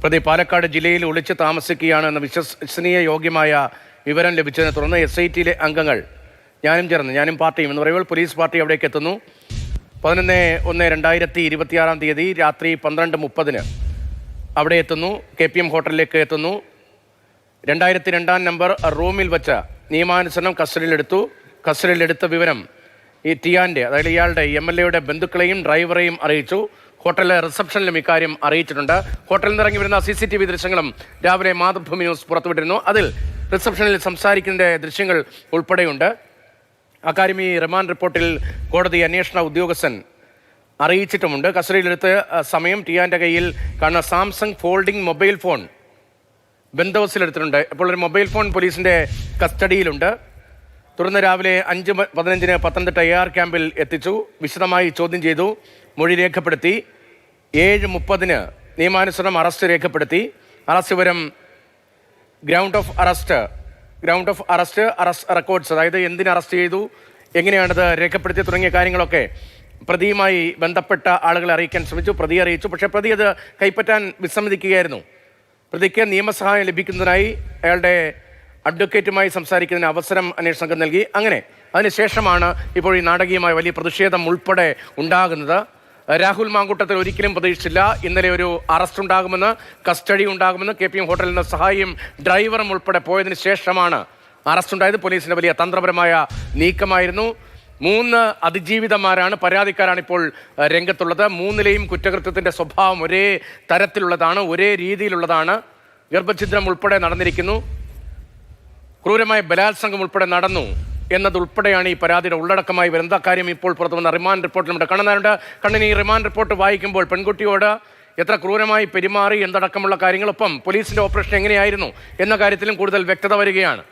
പ്രതി പാലക്കാട് ജില്ലയിൽ ഒളിച്ചു താമസിക്കുകയാണെന്ന വിശ്വസനീയ യോഗ്യമായ വിവരം ലഭിച്ചതിനെ തുടർന്ന് SITയിലെ അംഗങ്ങൾ ഞാനും പാർട്ടിയും എന്ന് പറയുമ്പോൾ പോലീസ് പാർട്ടി അവിടേക്ക് എത്തുന്നു. 11/1/2026 രാത്രി 12:30 അവിടെ എത്തുന്നു. KPM ഹോട്ടലിലേക്ക് എത്തുന്നു. 2002 നമ്പർ റൂമിൽ വച്ച നിയമാനുസരണം കസ്റ്റഡിയിലെടുത്ത വിവരം ഈ ടിയാൻ്റെ, അതായത് ഇയാളുടെ MLAയുടെ ബന്ധുക്കളെയും ഡ്രൈവറെയും അറിയിച്ചു. ഹോട്ടലിലെ റിസപ്ഷനിലും ഇക്കാര്യം അറിയിച്ചിട്ടുണ്ട്. ഹോട്ടലിൽ നിന്ന് ഇറങ്ങി വരുന്ന CCTV ദൃശ്യങ്ങളും രാവിലെ മാതൃഭൂമി ന്യൂസ് പുറത്തുവിട്ടിരുന്നു. അതിൽ റിസപ്ഷനിൽ സംസാരിക്കുന്ന ദൃശ്യങ്ങൾ ഉൾപ്പെടെയുണ്ട്. അക്കാര്യം ഈ റിമാൻഡ് റിപ്പോർട്ടിൽ കോടതി അന്വേഷണ ഉദ്യോഗസ്ഥൻ അറിയിച്ചിട്ടുമുണ്ട്. കസ്റ്റഡിയിലെടുത്ത സമയം ടിയാൻ്റെ കയ്യിൽ കാണുന്ന സാംസങ് ഫോൾഡിംഗ് മൊബൈൽ ഫോൺ ബന്ദോബസ്തിലെടുത്തിട്ടുണ്ട്. ഇപ്പോൾ ഒരു മൊബൈൽ ഫോൺ പോലീസിൻ്റെ കസ്റ്റഡിയിലുണ്ട്. തുടർന്ന് രാവിലെ 5:15 പത്തനംതിട്ട AR ക്യാമ്പിൽ എത്തിച്ചു. വിശദമായി ചോദ്യം ചെയ്തു, മൊഴി രേഖപ്പെടുത്തി. 7:30 നിയമാനുസരണം അറസ്റ്റ് രേഖപ്പെടുത്തി. അറസ്റ്റ് വിവരം ഗ്രൗണ്ട് ഓഫ് അറസ്റ്റ് റെക്കോർഡ്സ്, അതായത് എന്തിന് അറസ്റ്റ് ചെയ്തു, എങ്ങനെയാണത് രേഖപ്പെടുത്തി തുടങ്ങിയ കാര്യങ്ങളൊക്കെ പ്രതിയുമായി ബന്ധപ്പെട്ട ആളുകളെ അറിയിക്കാൻ ശ്രമിച്ചു. പ്രതി അറിയിച്ചു. പക്ഷേ പ്രതി അത് കൈപ്പറ്റാൻ വിസമ്മതിക്കുകയായിരുന്നു. പ്രതിക്ക് നിയമസഹായം ലഭിക്കുന്നതിനായി അയാളുടെ അഡ്വക്കേറ്റുമായി സംസാരിക്കുന്നതിന് അവസരം അന്വേഷണ സംഘം നൽകി. അങ്ങനെ അതിനുശേഷമാണ് ഇപ്പോൾ ഈ നാടകീയമായ വലിയ പ്രതിഷേധം ഉൾപ്പെടെ ഉണ്ടാകുന്നത്. രാഹുൽ മാങ്കൂട്ടത്തിൽ ഒരിക്കലും പ്രതീക്ഷിച്ചില്ല ഇന്നലെ ഒരു അറസ്റ്റ് ഉണ്ടാകുമെന്ന്, കസ്റ്റഡി ഉണ്ടാകുമെന്ന്. KPM ഹോട്ടലിൽ നിന്ന് സഹായിയും ഡ്രൈവറും ഉൾപ്പെടെ പോയതിനു ശേഷമാണ് അറസ്റ്റ് ഉണ്ടായത്. പോലീസിൻ്റെ വലിയ തന്ത്രപരമായ നീക്കമായിരുന്നു. 3 അതിജീവിതന്മാരാണ്, പരാതിക്കാരാണ് ഇപ്പോൾ രംഗത്തുള്ളത്. 3ലെയും കുറ്റകൃത്യത്തിൻ്റെ സ്വഭാവം ഒരേ തരത്തിലുള്ളതാണ്, ഒരേ രീതിയിലുള്ളതാണ്. ഗർഭഛിദ്രം ഉൾപ്പെടെ നടന്നിരിക്കുന്നു. ക്രൂരമായ ബലാത്സംഗം ഉൾപ്പെടെ നടന്നു എന്നതുൾപ്പെടെയാണ് ഈ പരാതിയുടെ ഉള്ളടക്കമായി വരുന്നത്. അക്കാര്യം ഇപ്പോൾ പുറത്തു വന്ന റിമാൻഡ് റിപ്പോർട്ടിൽ നമ്മുടെ കണ്ണൻ ഈ റിമാൻഡ് റിപ്പോർട്ട് വായിക്കുമ്പോൾ പെൺകുട്ടിയോട് എത്ര ക്രൂരമായി പെരുമാറി എന്നടക്കമുള്ള കാര്യങ്ങളൊപ്പം പോലീസിന്റെ ഓപ്പറേഷൻ എങ്ങനെയായിരുന്നു എന്ന കാര്യത്തിലും കൂടുതൽ വ്യക്തത വരികയാണ്.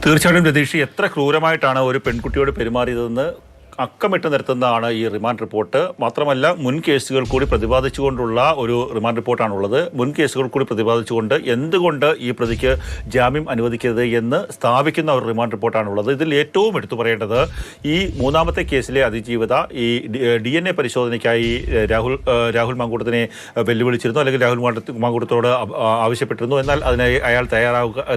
തീർച്ചയായിട്ടും രതീഷ്, എത്ര ക്രൂരമായിട്ടാണ് ഒരു പെൺകുട്ടിയോട് പെരുമാറിയതെന്ന് അക്കമിട്ട് നിർത്തുന്നതാണ് ഈ റിമാൻഡ് റിപ്പോർട്ട്. മാത്രമല്ല, മുൻ കേസുകൾ കൂടി പ്രതിപാദിച്ചുകൊണ്ടുള്ള ഒരു റിമാൻഡ് റിപ്പോർട്ടാണുള്ളത്. മുൻ കേസുകൾ കൂടി പ്രതിപാദിച്ചുകൊണ്ട് എന്തുകൊണ്ട് ഈ പ്രതിക്ക് ജാമ്യം അനുവദിക്കരുത് എന്ന് സ്ഥാപിക്കുന്ന ഒരു റിമാൻഡ് റിപ്പോർട്ടാണുള്ളത്. ഇതിൽ ഏറ്റവും എടുത്തു പറയേണ്ടത് ഈ 3ാമത്തെ കേസിലെ അതിജീവിത ഈ DNA പരിശോധനയ്ക്കായി രാഹുൽ മാങ്കൂട്ടത്തിനെ വെല്ലുവിളിച്ചിരുന്നു, അല്ലെങ്കിൽ രാഹുൽ മാങ്കൂട്ടത്തോട് ആവശ്യപ്പെട്ടിരുന്നു. എന്നാൽ അതിനായി അയാൾ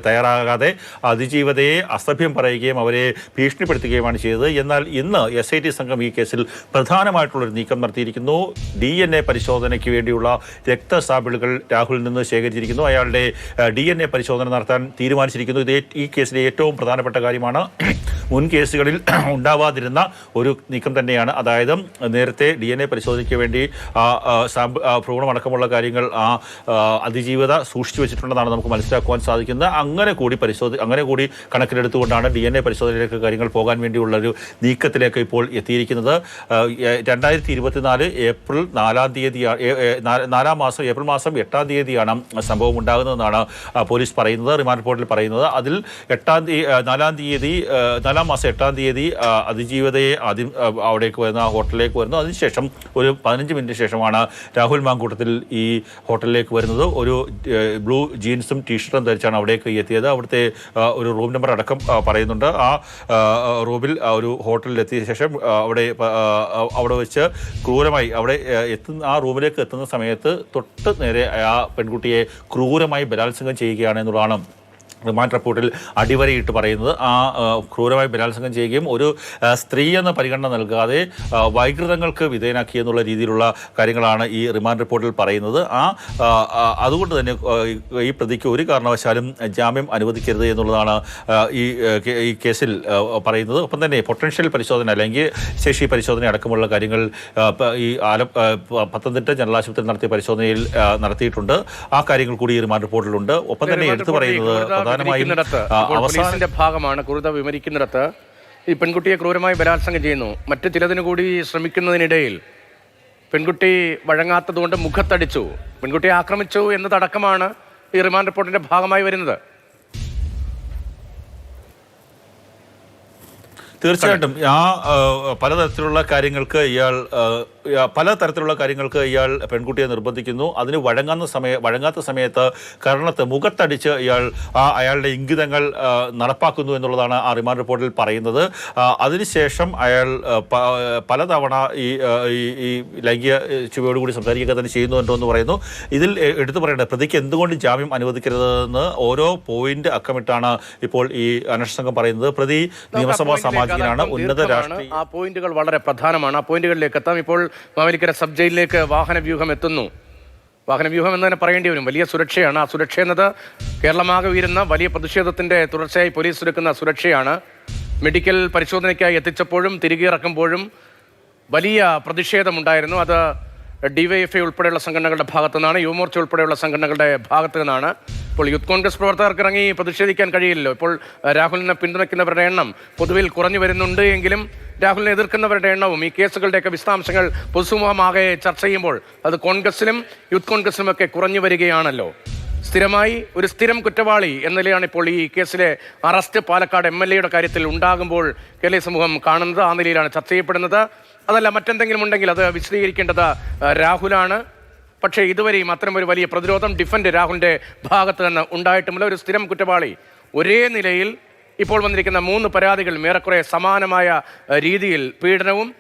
തയ്യാറാകാതെ അതിജീവിതയെ അസഭ്യം പറയുകയും അവരെ ഭീഷണിപ്പെടുത്തുകയുമാണ് ചെയ്തത്. എന്നാൽ ഇന്ന് SIT സംഘം ഈ കേസിൽ പ്രധാനമായിട്ടുള്ളൊരു നീക്കം നടത്തിയിരിക്കുന്നു. DNA പരിശോധനയ്ക്ക് വേണ്ടിയുള്ള രക്തസാമ്പിളുകൾ രാഹുലിൽ നിന്ന് ശേഖരിച്ചിരിക്കുന്നു. അയാളുടെ DNA പരിശോധന നടത്താൻ തീരുമാനിച്ചിരിക്കുന്നു. ഇത് ഈ കേസിലെ ഏറ്റവും പ്രധാനപ്പെട്ട കാര്യമാണ്. മുൻ കേസുകളിൽ ഉണ്ടാവാതിരുന്ന ഒരു നീക്കം തന്നെയാണ്. അതായത് നേരത്തെ DNA പരിശോധനയ്ക്ക് വേണ്ടി ഭ്രൂണമടക്കമുള്ള കാര്യങ്ങൾ അതിജീവിത സൂക്ഷിച്ചു വെച്ചിട്ടുണ്ടെന്നാണ് നമുക്ക് മനസ്സിലാക്കുവാൻ സാധിക്കുന്നത്. അങ്ങനെ കൂടി കണക്കിലെടുത്തുകൊണ്ടാണ് DNA പരിശോധനയിലേക്ക് കാര്യങ്ങൾ പോകാൻ വേണ്ടിയുള്ളൊരു നീക്കത്തിലേക്ക് ഇപ്പോൾ എത്തിയിരിക്കുന്നത്. 2024 ഏപ്രിൽ 4 മാസം 8 സംഭവം ഉണ്ടാകുന്നതെന്നാണ് പോലീസ് പറയുന്നത്, റിമാൻഡ് റിപ്പോർട്ടിൽ പറയുന്നത്. അതിൽ 4 മാസം 8 അതിജീവിതയെ ആദ്യം അവിടേക്ക് വരുന്ന ഹോട്ടലിലേക്ക് വരുന്നു. അതിനുശേഷം ഒരു 15 മിനിറ്റ് ശേഷമാണ് രാഹുൽ മാങ്കൂട്ടത്തിൽ ഈ ഹോട്ടലിലേക്ക് വരുന്നത്. ഒരു ബ്ലൂ ജീൻസും ടീഷർട്ടും ധരിച്ചാണ് അവിടേക്ക് എത്തിയത്. അവിടുത്തെ ഒരു റൂം നമ്പർ അടക്കം പറയുന്നുണ്ട്. ആ റൂമിൽ ഒരു ഹോട്ടലിൽ എത്തിയ ശേഷം അവിടെ വെച്ച് ക്രൂരമായി ആ റൂമിലേക്ക് എത്തുന്ന സമയത്ത് തൊട്ട് നേരെ ആ പെൺകുട്ടിയെ ക്രൂരമായി ബലാത്സംഗം ചെയ്യുകയാണ് എന്നുള്ളതാണ് റിമാൻഡ് റിപ്പോർട്ടിൽ അടിവരയിട്ട് പറയുന്നത്. ക്രൂരമായി ബലാത്സംഗം ചെയ്യുകയും ഒരു സ്ത്രീ എന്ന പരിഗണന നൽകാതെ വൈകൃതങ്ങൾക്ക് വിധേയനാക്കി എന്നുള്ള രീതിയിലുള്ള കാര്യങ്ങളാണ് ഈ റിമാൻഡ് റിപ്പോർട്ടിൽ പറയുന്നത്. അതുകൊണ്ട് തന്നെ ഈ പ്രതിക്ക് ഒരു കാരണവശാലും ജാമ്യം അനുവദിക്കരുത് എന്നുള്ളതാണ് ഈ കേസിൽ പറയുന്നത്. ഒപ്പം തന്നെ പൊട്ടൻഷ്യൽ പരിശോധന അല്ലെങ്കിൽ ശേഷി പരിശോധന അടക്കമുള്ള കാര്യങ്ങൾ ഈ പത്തനംതിട്ട ജനറൽ ആശുപത്രിയിൽ നടത്തിയ പരിശോധനയിൽ നടത്തിയിട്ടുണ്ട്. ആ കാര്യങ്ങൾ കൂടി ഈ റിമാൻഡ് റിപ്പോർട്ടിലുണ്ട്. ഒപ്പം തന്നെ എടുത്തു പറയുന്നത് പോലീസിന്റെ ഭാഗമാണ് ക്രൂരത വിവരിക്കുന്നിടത്ത് ഈ പെൺകുട്ടിയെ ക്രൂരമായി ബലാത്സംഗം ചെയ്യുന്നു. മറ്റു ചിലതിനു കൂടി ശ്രമിക്കുന്നതിനിടയിൽ പെൺകുട്ടി വഴങ്ങാത്തതുകൊണ്ട് മുഖത്തടിച്ചു, പെൺകുട്ടിയെ ആക്രമിച്ചു എന്നതടക്കമാണ് ഈ റിമാൻഡ് റിപ്പോർട്ടിന്റെ ഭാഗമായി വരുന്നത്. തീർച്ചയായിട്ടും പലതരത്തിലുള്ള കാര്യങ്ങൾക്ക് ഇയാൾ പല തരത്തിലുള്ള കാര്യങ്ങൾക്ക് ഇയാൾ പെൺകുട്ടിയെ നിർബന്ധിക്കുന്നു. അതിന് വഴങ്ങാത്ത സമയത്ത് കർണത്ത് മുഖത്തടിച്ച് ഇയാൾ അയാളുടെ ഇംഗിതങ്ങൾ നടപ്പാക്കുന്നു എന്നുള്ളതാണ് ആ റിമാൻഡ് റിപ്പോർട്ടിൽ പറയുന്നത്. അതിനുശേഷം അയാൾ പലതവണ ഈ ലൈംഗിക ചുവയോടുകൂടി സംസാരിക്കുക തന്നെ ചെയ്യുന്നുണ്ടോ എന്ന് പറയുന്നു. ഇതിൽ എടുത്തു പറയേണ്ടത് പ്രതിക്ക് എന്തുകൊണ്ട് ജാമ്യം അനുവദിക്കരുതെന്ന് ഓരോ പോയിന്റ് അക്കമിട്ടാണ് ഇപ്പോൾ ഈ അന്വേഷണ സംഘം പറയുന്നത്. പ്രതി നിയമസഭാ സാമാജികനാണ്, ഉന്നത രാഷ്ട്രീയ. ആ പോയിന്റുകൾ വളരെ പ്രധാനമാണ്. ആ പോയിന്റുകളിലേക്ക് എത്താം. ഇപ്പോൾ മാവേലിക്കര സബ് ജയിലിലേക്ക് വാഹനവ്യൂഹം എത്തുന്നു. വാഹനവ്യൂഹം എന്ന് തന്നെ പറയേണ്ടി വരും. വലിയ സുരക്ഷയാണ്. ആ സുരക്ഷ എന്നത് കേരളമാകെ ഉയരുന്ന വലിയ പ്രതിഷേധത്തിന്റെ തുടർച്ചയായി പോലീസ് ഒരുക്കുന്ന സുരക്ഷയാണ്. മെഡിക്കൽ പരിശോധനയ്ക്കായി എത്തിച്ചപ്പോഴും തിരികെ ഇറക്കുമ്പോഴും വലിയ പ്രതിഷേധമുണ്ടായിരുന്നു. അത് DYFI ഉൾപ്പെടെയുള്ള സംഘടനകളുടെ ഭാഗത്തു നിന്നാണ്, യുവമോർച്ച ഉൾപ്പെടെയുള്ള സംഘടനകളുടെ ഭാഗത്തു നിന്നാണ്. ഇപ്പോൾ യൂത്ത് കോൺഗ്രസ് പ്രവർത്തകർക്ക് ഇറങ്ങി പ്രതിഷേധിക്കാൻ കഴിയില്ലല്ലോ. ഇപ്പോൾ രാഹുലിനെ പിന്തുണയ്ക്കുന്നവരുടെ എണ്ണം പൊതുവിൽ കുറഞ്ഞു വരുന്നുണ്ട് എങ്കിലും രാഹുലിനെ എതിർക്കുന്നവരുടെ എണ്ണവും ഈ കേസുകളുടെയൊക്കെ വിശദാംശങ്ങൾ പൊതുസമൂഹമാകെ ചർച്ച ചെയ്യുമ്പോൾ അത് കോൺഗ്രസിലും യൂത്ത് കോൺഗ്രസിലുമൊക്കെ കുറഞ്ഞു വരികയാണല്ലോ. സ്ഥിരമായി ഒരു സ്ഥിരം കുറ്റവാളി എന്ന നിലയാണ് ഇപ്പോൾ ഈ കേസിലെ അറസ്റ്റ് പാലക്കാട് MLA കാര്യത്തിൽ ഉണ്ടാകുമ്പോൾ കേരളീയ സമൂഹം കാണുന്നത്. ആ നിലയിലാണ് ചർച്ച ചെയ്യപ്പെടുന്നത്. അതല്ല മറ്റെന്തെങ്കിലും ഉണ്ടെങ്കിൽ അത് വിശദീകരിക്കേണ്ടത് രാഹുലാണ്. പക്ഷേ ഇതുവരെയും അത്തരമൊരു വലിയ പ്രതിരോധം ഡിഫൻഡ് രാഹുലിൻ്റെ ഭാഗത്ത് നിന്ന് ഉണ്ടായിട്ടുമില്ല. ഒരു സ്ഥിരം കുറ്റവാളി ഒരേ നിലയിൽ ഇപ്പോൾ വന്നിരിക്കുന്ന 3 പരാതികൾ ഏറെക്കുറെ സമാനമായ രീതിയിൽ പീഡനവും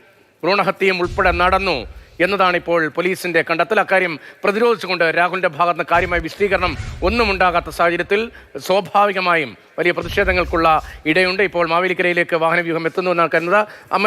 ഭ്രൂണഹത്യയും ഉൾപ്പെടെ നടന്നു എന്നതാണ് ഇപ്പോൾ പോലീസിന്റെ കണ്ടെത്തൽ. അക്കാര്യം പ്രതിരോധിച്ചുകൊണ്ട് രാഹുലിന്റെ ഭാഗത്ത് നിന്ന് കാര്യമായ വിശദീകരണം ഒന്നും ഉണ്ടാകാത്ത സാഹചര്യത്തിൽ സ്വാഭാവികമായും വലിയ പ്രതിഷേധങ്ങൾക്കുള്ള ഇടയുണ്ട്. ഇപ്പോൾ മാവേലിക്കരയിലേക്ക് വാഹനവ്യൂഹം എത്തുന്നു എന്നാണ് കരുതുന്നത്.